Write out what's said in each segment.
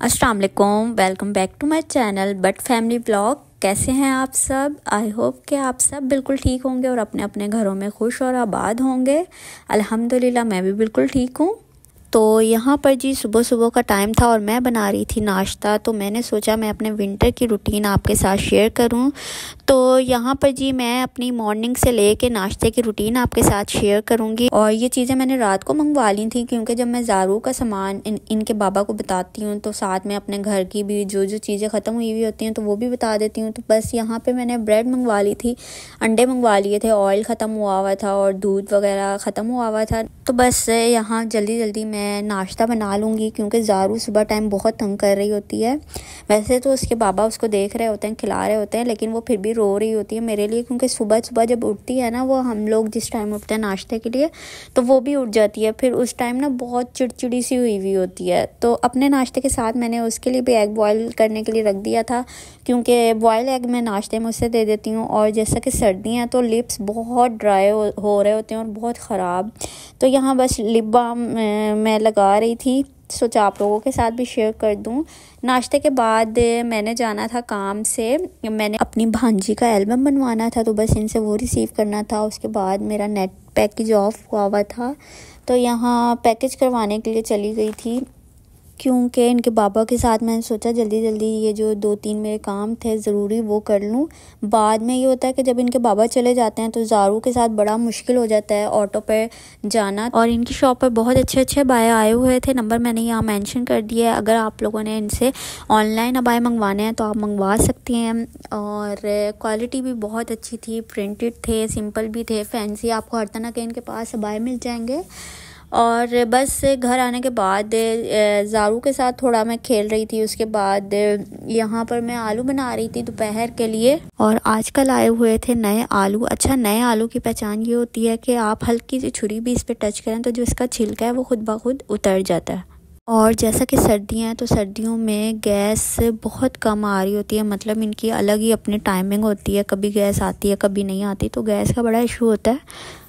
अस्सलाम वालेकुम, welcome back to my channel but family vlog. कैसे हैं आप सब? आई होप कि आप सब बिल्कुल ठीक होंगे और अपने अपने घरों में खुश और आबाद होंगे। अल्हम्दुलिल्लाह मैं भी बिल्कुल ठीक हूँ। तो यहाँ पर जी सुबह सुबह का टाइम था और मैं बना रही थी नाश्ता। तो मैंने सोचा मैं अपने विंटर की रूटीन आपके साथ शेयर करूँ। तो यहाँ पर जी मैं अपनी मॉर्निंग से लेके नाश्ते की रूटीन आपके साथ शेयर करूँगी। और ये चीज़ें मैंने रात को मंगवा ली थी, क्योंकि जब मैं ज़ारू का सामान इनके बाबा को बताती हूँ तो साथ में अपने घर की भी जो जो चीज़ें ख़त्म हुई हुई होती हैं तो वो भी बता देती हूँ। तो बस यहाँ पर मैंने ब्रेड मंगवा ली थी, अंडे मंगवा लिए थे, ऑयल ख़त्म हुआ था और दूध वगैरह ख़त्म हुआ था। तो बस यहाँ जल्दी जल्दी मैं नाश्ता बना लूँगी, क्योंकि ज़ारू सुबह टाइम बहुत तंग कर रही होती है। वैसे तो उसके बाबा उसको देख रहे होते हैं, खिला रहे होते हैं, लेकिन वो फिर भी रो रही होती है मेरे लिए, क्योंकि सुबह सुबह जब उठती है ना, वो हम लोग जिस टाइम उठते हैं नाश्ते के लिए तो वो भी उठ जाती है। फिर उस टाइम ना बहुत चिड़चिड़ी सी हुई होती है। तो अपने नाश्ते के साथ मैंने उसके लिए भी एग बॉयल करने के लिए रख दिया था, क्योंकि बॉयल एग मैं नाश्ते में उससे दे देती हूँ। और जैसा कि सर्दियाँ हैं तो लिप्स बहुत ड्राई हो रहे होते हैं और बहुत ख़राब। तो यहाँ बस लिप बाम मैं लगा रही थी, सोचा आप लोगों के साथ भी शेयर कर दूं। नाश्ते के बाद मैंने जाना था काम से, मैंने अपनी भांजी का एल्बम बनवाना था, तो बस इनसे वो रिसीव करना था। उसके बाद मेरा नेट पैकेज ऑफ हुआ था, तो यहाँ पैकेज करवाने के लिए चली गई थी, क्योंकि इनके बाबा के साथ मैंने सोचा जल्दी जल्दी ये जो 2-3 मेरे काम थे ज़रूरी वो कर लूँ। बाद में ये होता है कि जब इनके बाबा चले जाते हैं तो ज़ारू के साथ बड़ा मुश्किल हो जाता है ऑटो पे जाना। और इनकी शॉप पर बहुत अच्छे अच्छे अबाए आए हुए थे, नंबर मैंने यहाँ मेंशन कर दिया है। अगर आप लोगों ने इनसे ऑनलाइन अबाए मंगवाने हैं तो आप मंगवा सकती हैं। और क्वालिटी भी बहुत अच्छी थी, प्रिंटेड थे, सिंपल भी थे, फैंसी, आपको हर तरह के इनके पास अबाए मिल जाएंगे। और बस घर आने के बाद ज़ारू के साथ थोड़ा मैं खेल रही थी। उसके बाद यहाँ पर मैं आलू बना रही थी दोपहर के लिए, और आजकल आए हुए थे नए आलू। अच्छा, नए आलू की पहचान ये होती है कि आप हल्की सी छुरी भी इस पर टच करें तो जो इसका छिलका है वो खुद ब खुद उतर जाता है। और जैसा कि सर्दियाँ हैं तो सर्दियों में गैस बहुत कम आ रही होती है, मतलब इनकी अलग ही अपनी टाइमिंग होती है, कभी गैस आती है कभी नहीं आती, तो गैस का बड़ा इशू होता है।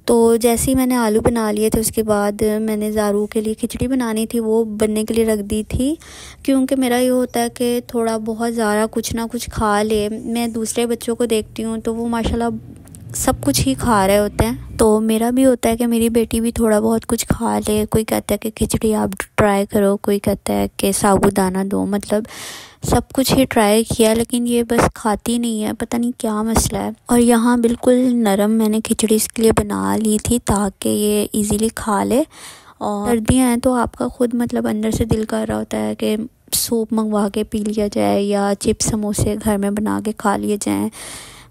तो जैसे ही मैंने आलू बना लिए थे उसके बाद मैंने ज़ारू के लिए खिचड़ी बनानी थी, वो बनने के लिए रख दी थी, क्योंकि मेरा ये होता है कि थोड़ा बहुत ज़्यादा कुछ ना कुछ खा ले। मैं दूसरे बच्चों को देखती हूँ तो वो माशाल्लाह सब कुछ ही खा रहे होते हैं, तो मेरा भी होता है कि मेरी बेटी भी थोड़ा बहुत कुछ खा ले। कोई कहता है कि खिचड़ी आप ट्राई करो, कोई कहता है कि साबूदाना दो, मतलब सब कुछ ही ट्राई किया, लेकिन ये बस खाती नहीं है, पता नहीं क्या मसला है। और यहाँ बिल्कुल नरम मैंने खिचड़ी इसके लिए बना ली थी ताकि ये इजीली खा ले। और सर्दियाँ हैं तो आपका खुद मतलब अंदर से दिल कर रहा होता है कि सूप मंगवा के पी लिया जाए या चिप्स समोसे घर में बना के खा लिए जाएँ,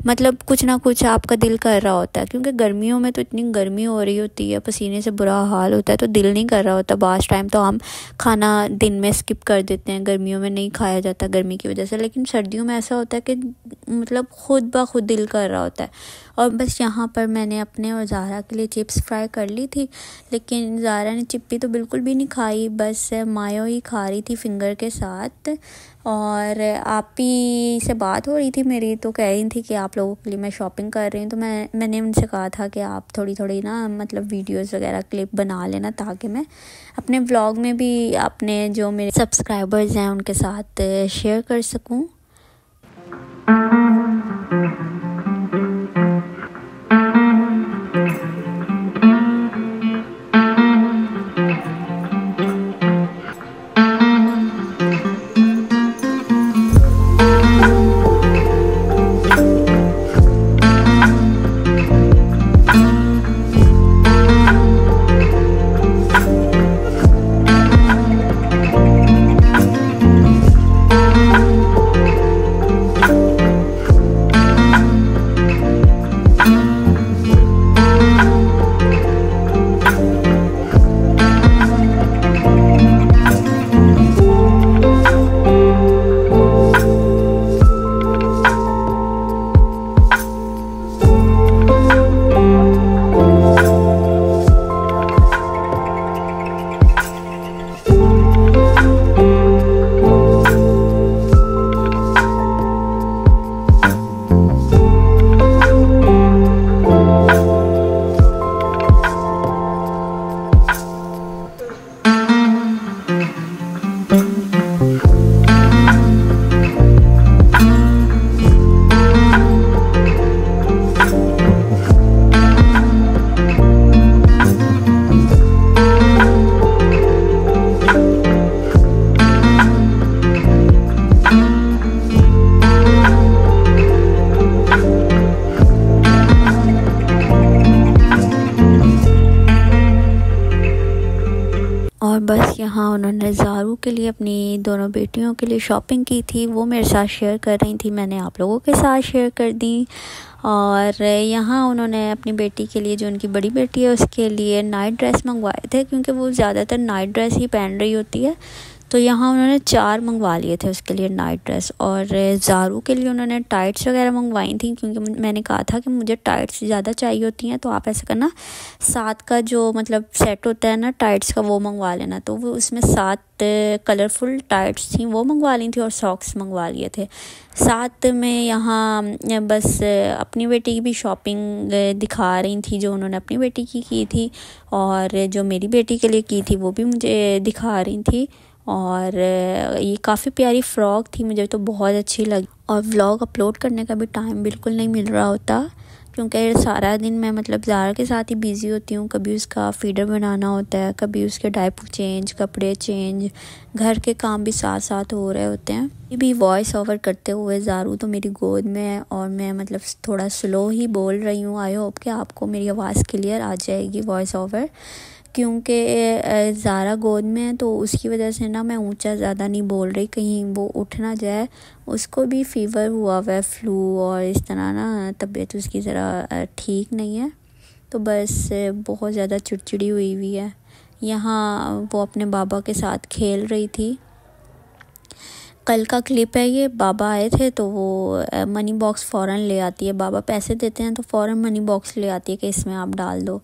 मतलब कुछ ना कुछ आपका दिल कर रहा होता है, क्योंकि गर्मियों में तो इतनी गर्मी हो रही होती है, पसीने से बुरा हाल होता है, तो दिल नहीं कर रहा होता। बास टाइम तो हम खाना दिन में स्किप कर देते हैं, गर्मियों में नहीं खाया जाता गर्मी की वजह से, लेकिन सर्दियों में ऐसा होता है कि मतलब खुद ब खुद दिल कर रहा होता है। और बस यहाँ पर मैंने अपने और ज़ारा के लिए चिप्स फ्राई कर ली थी, लेकिन ज़ारा ने चिप्पी तो बिल्कुल भी नहीं खाई, बस मायो ही खा रही थी फिंगर के साथ। और आप ही से बात हो रही थी मेरी, तो कह रही थी कि आप लोगों के लिए मैं शॉपिंग कर रही हूँ। तो मैंने उनसे कहा था कि आप थोड़ी थोड़ी ना मतलब वीडियोस वगैरह क्लिप बना लेना, ताकि मैं अपने व्लॉग में भी अपने जो मेरे सब्सक्राइबर्स हैं उनके साथ शेयर कर सकूँ। यहाँ उन्होंने ज़ारू के लिए अपनी दोनों बेटियों के लिए शॉपिंग की थी, वो मेरे साथ शेयर कर रही थी, मैंने आप लोगों के साथ शेयर कर दी। और यहाँ उन्होंने अपनी बेटी के लिए, जो उनकी बड़ी बेटी है, उसके लिए नाइट ड्रेस मंगवाए थे, क्योंकि वो ज़्यादातर नाइट ड्रेस ही पहन रही होती है। तो यहाँ उन्होंने 4 मंगवा लिए थे उसके लिए नाइट ड्रेस। और ज़ारू के लिए उन्होंने टाइट्स वगैरह मंगवाई थी, क्योंकि मैंने कहा था कि मुझे टाइट्स ज़्यादा चाहिए होती हैं, तो आप ऐसा करना 7 का जो मतलब सेट होता है ना टाइट्स का, वो मंगवा लेना। तो वो उसमें 7 कलरफुल टाइट्स थी, वो मंगवा ली थी, और सॉक्स मंगवा लिए थे। साथ में यहाँ बस अपनी बेटी की भी शॉपिंग दिखा रही थी, जो उन्होंने अपनी बेटी की थी, और जो मेरी बेटी के लिए की थी वो भी मुझे दिखा रही थी। और ये काफ़ी प्यारी फ़्रॉक थी, मुझे तो बहुत अच्छी लगी। और व्लॉग अपलोड करने का भी टाइम बिल्कुल नहीं मिल रहा होता, क्योंकि सारा दिन मैं मतलब ज़ारा के साथ ही बिज़ी होती हूँ। कभी उसका फीडर बनाना होता है, कभी उसके डायपर चेंज, कपड़े चेंज, घर के काम भी साथ साथ हो रहे होते हैं। ये भी वॉइस ओवर करते हुए ज़ारू तो मेरी गोद में है, और मैं मतलब थोड़ा स्लो ही बोल रही हूँ। आई होप कि आपको मेरी आवाज़ क्लियर आ जाएगी वॉइस ओवर, क्योंकि ज़ारा गोद में है, तो उसकी वजह से ना मैं ऊंचा ज़्यादा नहीं बोल रही, कहीं वो उठ ना जाए। उसको भी फ़ीवर हुआ हुआ है, फ्लू, और इस तरह ना तबीयत उसकी ज़रा ठीक नहीं है, तो बस बहुत ज़्यादा चिड़चिड़ी हुई हुई है। यहाँ वो अपने बाबा के साथ खेल रही थी। कल का क्लिप है ये, बाबा आए थे तो वो मनी बॉक्स फ़ौरन ले आती है। बाबा पैसे देते हैं तो फ़ौरन मनी बॉक्स ले आती है कि इसमें आप डाल दो।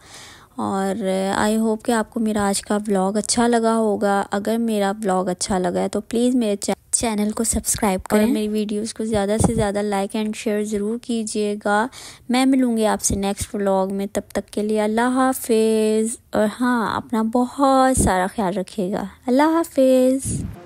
और आई होप कि आपको मेरा आज का व्लॉग अच्छा लगा होगा। अगर मेरा व्लॉग अच्छा लगा है तो प्लीज़ मेरे चैनल को सब्सक्राइब करें, और मेरी वीडियोस को ज़्यादा से ज़्यादा लाइक एंड शेयर ज़रूर कीजिएगा। मैं मिलूँगी आपसे नेक्स्ट व्लॉग में, तब तक के लिए अल्लाह हाफिज़। और हाँ, अपना बहुत सारा ख्याल रखिएगा। अल्लाह हाफिज़।